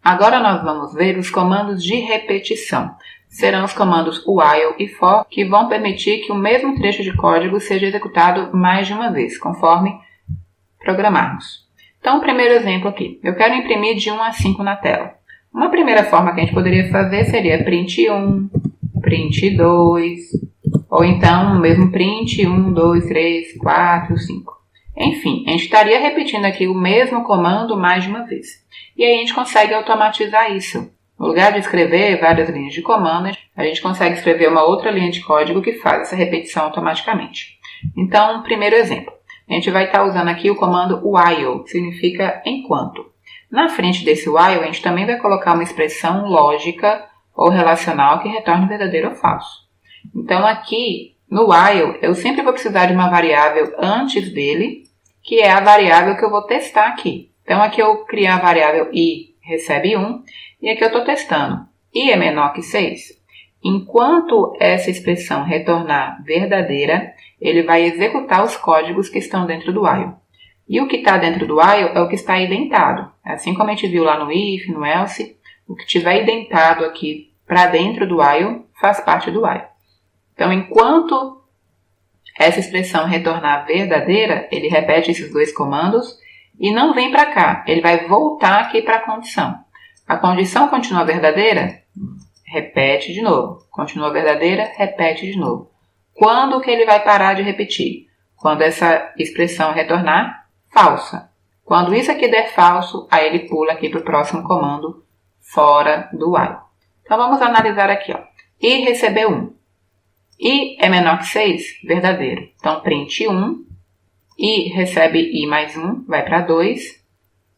Agora nós vamos ver os comandos de repetição. Serão os comandos while e for que vão permitir que o mesmo trecho de código seja executado mais de uma vez, conforme programarmos. Então, o primeiro exemplo aqui. Eu quero imprimir de 1 a 5 na tela. Uma primeira forma que a gente poderia fazer seria print 1, print 2, ou então o mesmo print 1, 2, 3, 4, 5. Enfim, a gente estaria repetindo aqui o mesmo comando mais de uma vez. E aí a gente consegue automatizar isso. No lugar de escrever várias linhas de comando, a gente consegue escrever uma outra linha de código que faz essa repetição automaticamente. Então, primeiro exemplo. A gente vai estar usando aqui o comando while, que significa enquanto. Na frente desse while, a gente também vai colocar uma expressão lógica ou relacional que retorne verdadeiro ou falso. Então, aqui no while, eu sempre vou precisar de uma variável antes dele, que é a variável que eu vou testar aqui. Então, aqui eu criei a variável i recebe 1, e aqui eu estou testando. I é menor que 6. Enquanto essa expressão retornar verdadeira, ele vai executar os códigos que estão dentro do while. E o que está dentro do while é o que está identado. Assim como a gente viu lá no if, no else, o que tiver identado aqui para dentro do while faz parte do while. Então, enquanto essa expressão retornar verdadeira, ele repete esses dois comandos e não vem para cá. Ele vai voltar aqui para a condição. A condição continua verdadeira? Repete de novo. Continua verdadeira? Repete de novo. Quando que ele vai parar de repetir? Quando essa expressão retornar falsa. Quando isso aqui der falso, aí ele pula aqui para o próximo comando fora do while. Então vamos analisar aqui. I recebeu 1. I é menor que 6? Verdadeiro. Então print 1. I recebe I mais 1, vai para 2.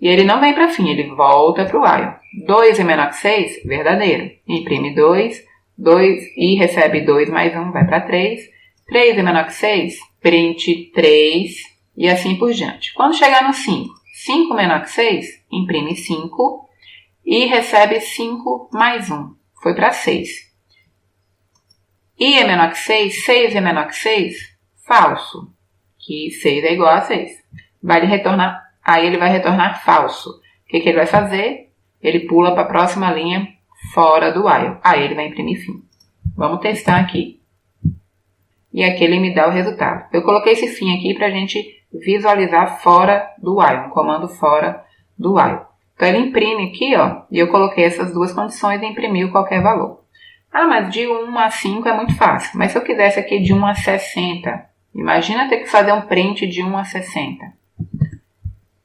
E ele não vem para fim, ele volta para o while. 2 é menor que 6? Verdadeiro. Imprime 2. 2, I recebe 2 mais 1, vai para 3. 3 é menor que 6? Print 3 e assim por diante. Quando chegar no 5, 5 menor que 6? Imprime 5 e recebe 5 mais 1, foi para 6. I é menor que 6? 6 é menor que 6? Falso, que 6 é igual a 6. Aí ele vai retornar falso. O que ele vai fazer? Ele pula para a próxima linha fora do while. Aí ele vai imprimir fim. Vamos testar aqui. E aqui ele me dá o resultado. Eu coloquei esse fim aqui para a gente visualizar fora do while, um comando fora do while. Então ele imprime aqui, e eu coloquei essas duas condições e imprimiu qualquer valor. Ah, mas de 1 a 5 é muito fácil. Mas se eu quisesse aqui de 1 a 60, imagina ter que fazer um print de 1 a 60.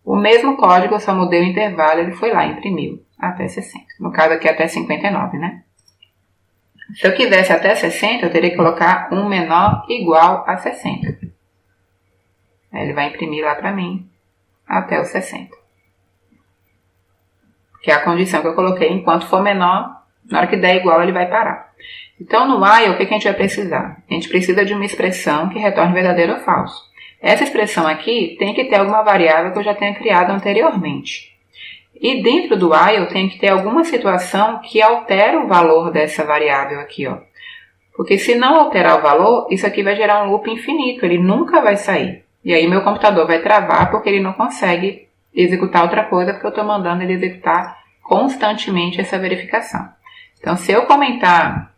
O mesmo código, eu só mudei o intervalo, ele foi lá e imprimiu até 60. No caso aqui até 59, né? Se eu quisesse até 60, eu teria que colocar um menor igual a 60. Aí ele vai imprimir lá para mim até o 60. Que é a condição que eu coloquei. Enquanto for menor, na hora que der igual, ele vai parar. Então, no while, o que a gente vai precisar? A gente precisa de uma expressão que retorne verdadeiro ou falso. Essa expressão aqui tem que ter alguma variável que eu já tenha criado anteriormente. E dentro do while tem que ter alguma situação que altera o valor dessa variável aqui, Porque se não alterar o valor, isso aqui vai gerar um loop infinito, ele nunca vai sair. E aí meu computador vai travar porque ele não consegue executar outra coisa, porque eu estou mandando ele executar constantemente essa verificação. Então, se eu comentar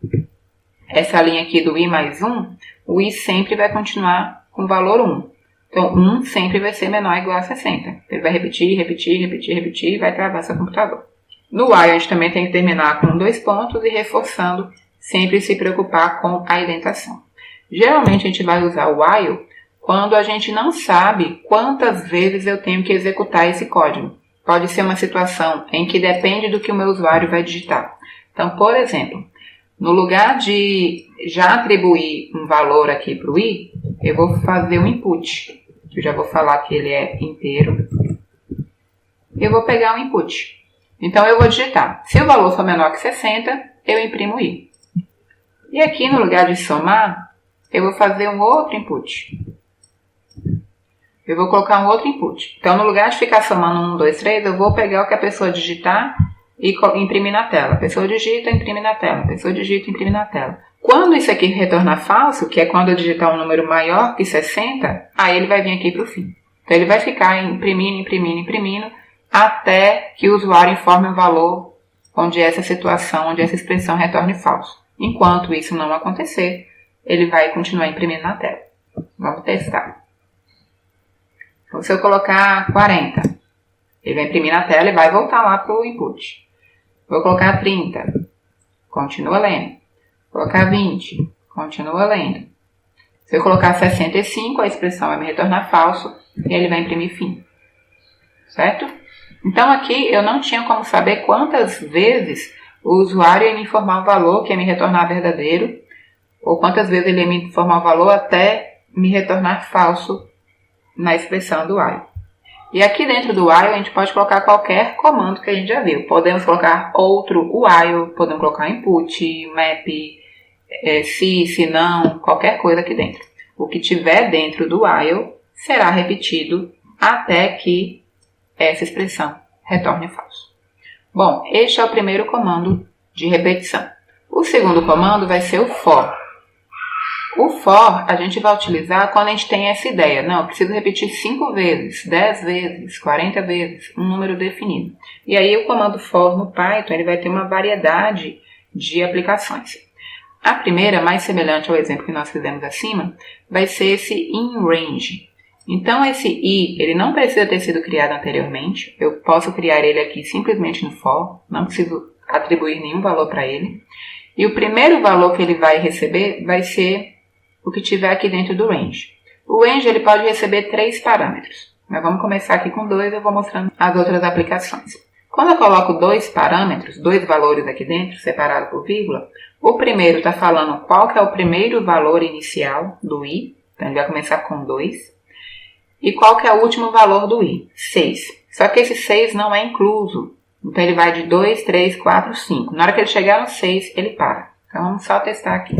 essa linha aqui do i mais 1, o i sempre vai continuar com o valor 1. Então, 1 sempre vai ser menor ou igual a 60. Ele vai repetir e vai travar seu computador. No while, a gente também tem que terminar com 2 pontos e reforçando, sempre se preocupar com a indentação. Geralmente, a gente vai usar o while quando a gente não sabe quantas vezes eu tenho que executar esse código. Pode ser uma situação em que depende do que o meu usuário vai digitar. Então, por exemplo, no lugar de já atribuir um valor aqui para o i, eu vou fazer um input. Eu já vou falar que ele é inteiro. Eu vou pegar um input. Então, eu vou digitar. Se o valor for menor que 60, eu imprimo i. E aqui, no lugar de somar, eu vou fazer um outro input. Eu vou colocar um outro input. Então, no lugar de ficar somando 1, 2, 3, eu vou pegar o que a pessoa digitar e imprimir na tela. A pessoa digita, imprime na tela. A pessoa digita, imprime na tela. Quando isso aqui retornar falso, que é quando eu digitar um número maior que 60, aí ele vai vir aqui para o fim. Então, ele vai ficar imprimindo, até que o usuário informe um valor onde essa situação, onde essa expressão retorne falso. Enquanto isso não acontecer, ele vai continuar imprimindo na tela. Vamos testar. Então, se eu colocar 40, ele vai imprimir na tela e vai voltar lá para o input. Vou colocar 30, continua lendo. Vou colocar 20, continua lendo. Se eu colocar 65, a expressão vai me retornar falso e ele vai imprimir fim. Certo? Então aqui eu não tinha como saber quantas vezes o usuário ia me informar o valor que ia me retornar verdadeiro, ou quantas vezes ele ia me informar o valor até me retornar falso na expressão do while. E aqui dentro do while a gente pode colocar qualquer comando que a gente já viu. Podemos colocar outro while, podemos colocar input, map, se não, qualquer coisa aqui dentro. O que tiver dentro do while será repetido até que essa expressão retorne falso. Bom, este é o primeiro comando de repetição. O segundo comando vai ser o for. O for a gente vai utilizar quando a gente tem essa ideia. Não, eu preciso repetir 5 vezes, 10 vezes, 40 vezes, um número definido. E aí o comando for no Python ele vai ter uma variedade de aplicações. A primeira, mais semelhante ao exemplo que nós fizemos acima, vai ser esse inRange. Então esse i, ele não precisa ter sido criado anteriormente. Eu posso criar ele aqui simplesmente no for, não preciso atribuir nenhum valor para ele. E o primeiro valor que ele vai receber vai ser o que tiver aqui dentro do range. O range ele pode receber 3 parâmetros. Mas vamos começar aqui com 2, eu vou mostrando as outras aplicações. Quando eu coloco 2 parâmetros, 2 valores aqui dentro, separado por vírgula, o primeiro está falando qual que é o primeiro valor inicial do i, então ele vai começar com 2. E qual que é o último valor do i? 6. Só que esse 6 não é incluso. Então ele vai de 2, 3, 4, 5. Na hora que ele chegar no 6, ele para. Então vamos só testar aqui.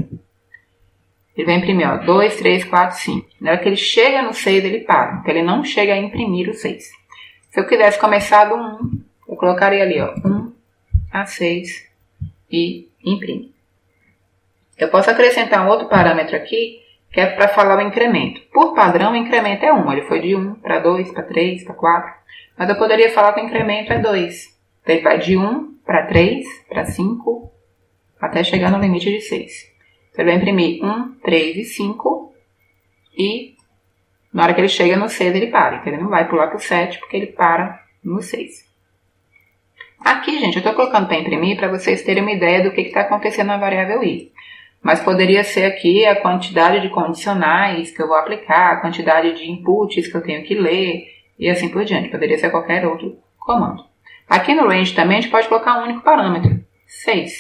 Ele vai imprimir, ó, 2, 3, 4, 5. Na hora que ele chega no 6, ele para. Então ele não chega a imprimir o 6. Se eu quisesse começar do 1, eu colocaria ali, ó, 1 a 6 e imprime. Eu posso acrescentar um outro parâmetro aqui, que é para falar o incremento. Por padrão, o incremento é 1. Ele foi de 1 para 2, para 3, para 4. Mas eu poderia falar que o incremento é 2. Então ele vai de 1 para 3, para 5, até chegar no limite de 6. Então ele vai imprimir 1, 3 e 5. E na hora que ele chega no 6, ele para. Então ele não vai pular para o 7, porque ele para no 6. Aqui, gente, eu estou colocando para imprimir para vocês terem uma ideia do que está acontecendo na variável i. Mas poderia ser aqui a quantidade de condicionais que eu vou aplicar, a quantidade de inputs que eu tenho que ler e assim por diante. Poderia ser qualquer outro comando. Aqui no range também a gente pode colocar um único parâmetro, 6.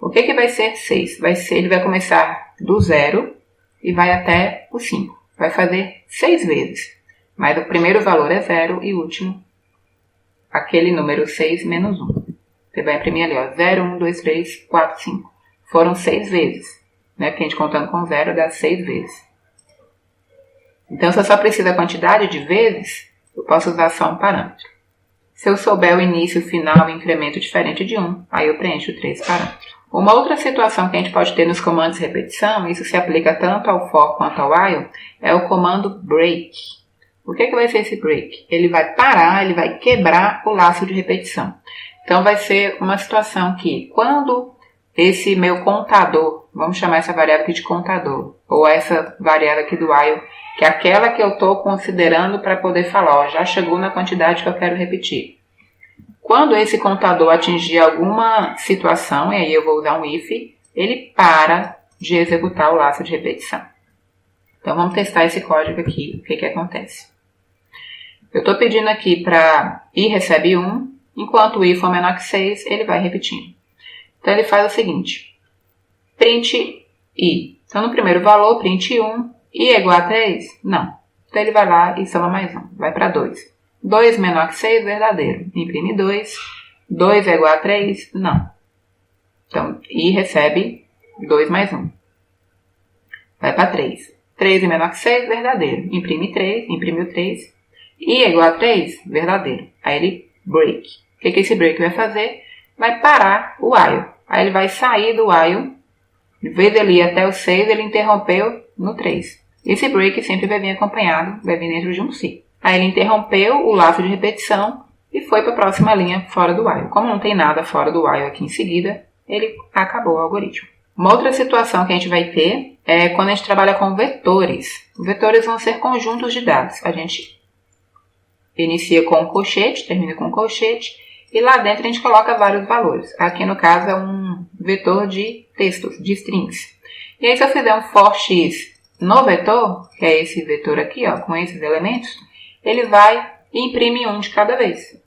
O que vai ser 6? Ele vai começar do 0 e vai até o 5. Vai fazer 6 vezes. Mas o primeiro valor é 0 e o último, aquele número 6 menos 1. Você vai imprimir ali, ó, 0, 1, 2, 3, 4, 5. Foram 6 vezes, né? Porque a gente contando com 0 dá 6 vezes. Então, se eu só preciso da quantidade de vezes, eu posso usar só um parâmetro. Se eu souber o início, o final e o incremento diferente de 1, aí eu preencho 3 parâmetros. Uma outra situação que a gente pode ter nos comandos de repetição, isso se aplica tanto ao for quanto ao while, é o comando break. O que vai ser esse break? Ele vai parar, ele vai quebrar o laço de repetição. Então, vai ser uma situação que, quando esse meu contador, vamos chamar essa variável aqui de contador, ou essa variável aqui do while, que é aquela que eu estou considerando para poder falar, ó, já chegou na quantidade que eu quero repetir. Quando esse contador atingir alguma situação, e aí eu vou usar um if, ele para de executar o laço de repetição. Então vamos testar esse código aqui, o que acontece. Eu estou pedindo aqui para i recebe 1, enquanto o i for menor que 6, ele vai repetindo. Então, ele faz o seguinte, print i. Então, no primeiro valor, print 1, i é igual a 3? Não. Então, ele vai lá e soma mais 1, vai para 2. 2 menor que 6, verdadeiro. Imprime 2. 2 é igual a 3? Não. Então, i recebe 2 mais 1. Vai para 3. 3 é menor que 6, verdadeiro. Imprime 3, imprimiu 3. I é igual a 3? Verdadeiro. Aí ele break. O que esse break vai fazer? Vai parar o while. Aí ele vai sair do while. Em vez dele ir até o 6, ele interrompeu no 3. Esse break sempre vai vir acompanhado, vai vir dentro de um si. Aí ele interrompeu o laço de repetição e foi para a próxima linha fora do while. Como não tem nada fora do while aqui em seguida, ele acabou o algoritmo. Uma outra situação que a gente vai ter é quando a gente trabalha com vetores. Vetores vão ser conjuntos de dados. A gente inicia com um colchete, termina com um colchete, e lá dentro a gente coloca vários valores. Aqui no caso é um vetor de textos, de strings. E aí se eu fizer um for x no vetor, que é esse vetor aqui, ó, com esses elementos, ele vai e imprime um de cada vez.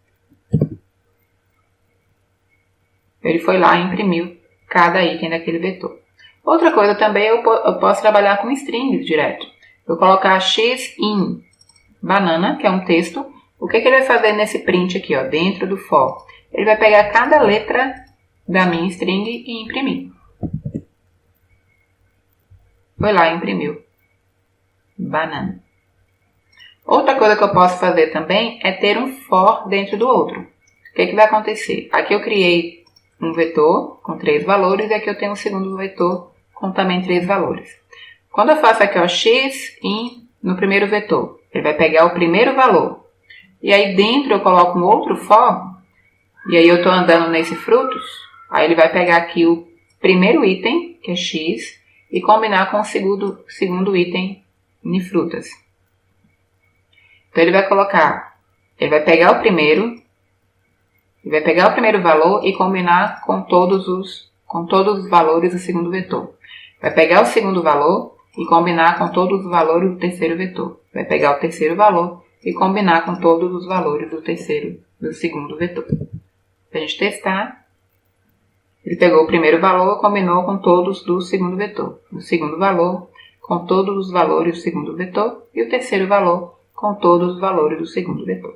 Ele foi lá e imprimiu cada item daquele vetor. Outra coisa também, eu posso trabalhar com strings direto. Eu colocar x in banana, que é um texto. O que ele vai fazer nesse print aqui, ó, dentro do for? Ele vai pegar cada letra da minha string e imprimir. Foi lá e imprimiu banana. Outra coisa que eu posso fazer também é ter um for dentro do outro. O que vai acontecer? Aqui eu criei um vetor com 3 valores e aqui eu tenho um segundo vetor com também 3 valores. Quando eu faço aqui, ó, x in no primeiro vetor, ele vai pegar o primeiro valor. E aí dentro eu coloco um outro for, e aí eu estou andando nesse frutos, aí ele vai pegar aqui o primeiro item, que é x, e combinar com o segundo item em frutas. Então ele vai pegar o primeiro, ele vai pegar o primeiro valor e combinar com todos os valores do segundo vetor. Vai pegar o segundo valor e combinar com todos os valores do terceiro vetor. Vai pegar o terceiro valor e combinar com todos os valores do segundo vetor. Para a gente testar, ele pegou o primeiro valor e combinou com todos do segundo vetor. O segundo valor com todos os valores do segundo vetor e o terceiro valor com todos os valores do segundo vetor.